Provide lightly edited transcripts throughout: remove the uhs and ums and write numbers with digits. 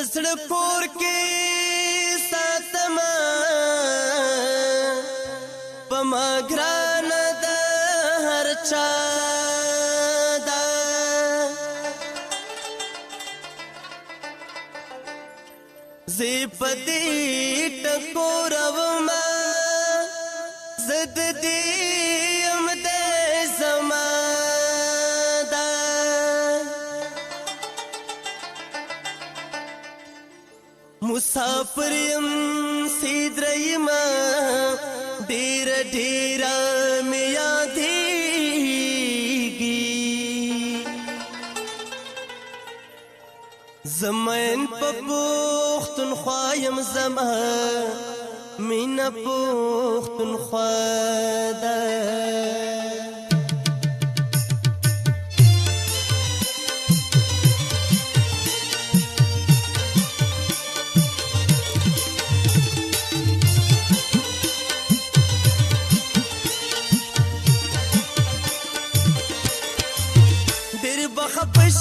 دزړه کور کې ساتما پما ګران د هر چا دا زی پدی ټکور وما زد دی ام د زما دا مسافر یم سیدرایما ډیر ډیر مې یادېږي زمین په پښتونخوا یم زما مینه پښتونخوا ده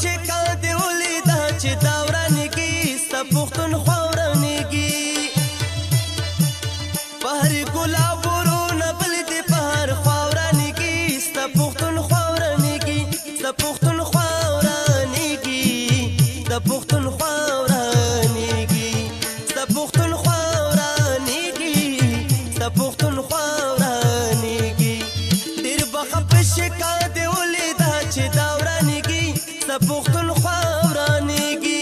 شکا دی ولیدا چې دا ورانګي ستا پښتونخوا ورانګي په هر ګلاب ورونه بل دی په هر خوا ورانګي ستا پښتونخوا ورانګي ستا پښتونخوا ورانګي ستا پښتونخوا ورانګي ستا پښتونخوا ورانګي ستا پښتونخوا ورانګي ډېر بخښ شکا دی ولیدا چې دا ورانګي ستا پښتونخوا ورانګي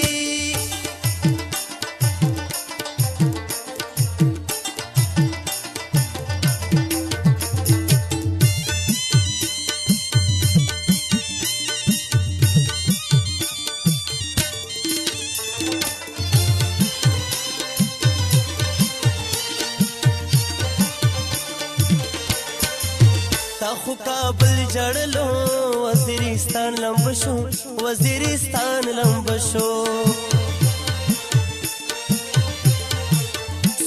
تا خو کابل جړلو وزیرستان لمب شو وزیرستان لمب شو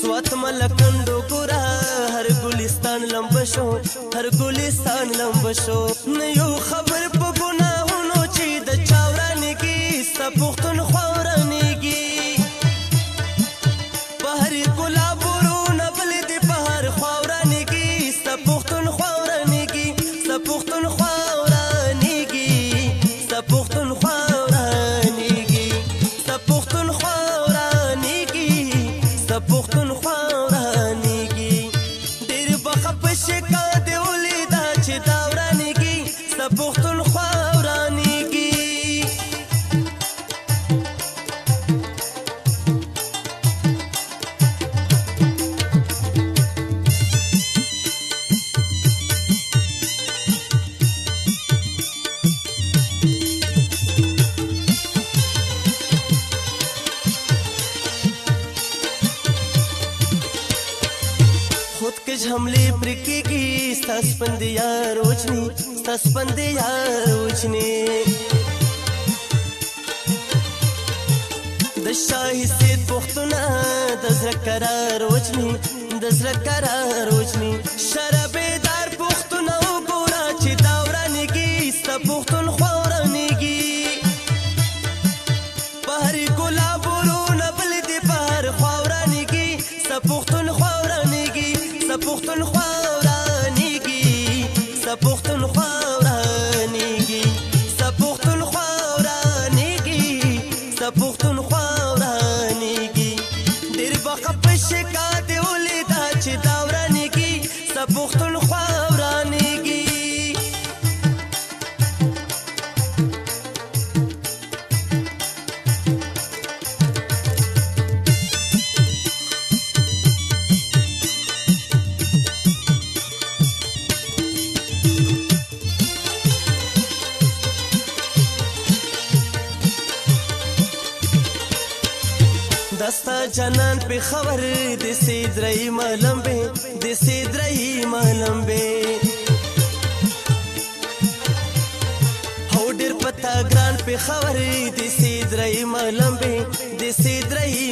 سوات ملکندو ګورا هر ګلستان لمب شو هر ګلستان لمب شو نه یو خبر په ګناهونو چې د چاورانګي ستا پښتونخوا ورانګي په هر ګلاب ورونه بل دی په هر خوا ورانګي ستا پښتونخوا ورانګي ستا پښتونخوا ورانګي ستا پښتونخوا ورانګي ستا پښتونخوا ورانګي ستا پښتونخوا ورانګي ډېر بخښ شکا دی ولیدا چې دا ورانګي ستا پښتونخوا ورانګي خودکش حمله پرکیږي ستاسو پندیا روچنی ستاسو پندیا روچنی د شاهي سید پښتونه د زړه قرار روچنی د زړه قرار روچنی شرابدار پښتونه وګوره چې دا ورانګي ستا پښتونخوا ورانګي په هر ګلاب ورونه بل دی په هر خوا ورانګي ستا پښتونخوا ورانګي ستا پښتونخوا ورانګي ستا پښتونخوا ورانګي ستا پښتونخوا ورانګي ستا پښتونخوا ورانګي ډېر بخښ شکا دی ولیدا چې دا ورانګي ستا پښتونخوا ورانګي دستا جنان په خبر د سیدرای ملمبه د سیدرای ملمبه هو ډېر پتا ګران په خبر د سیدرای ملمبه د سیدرای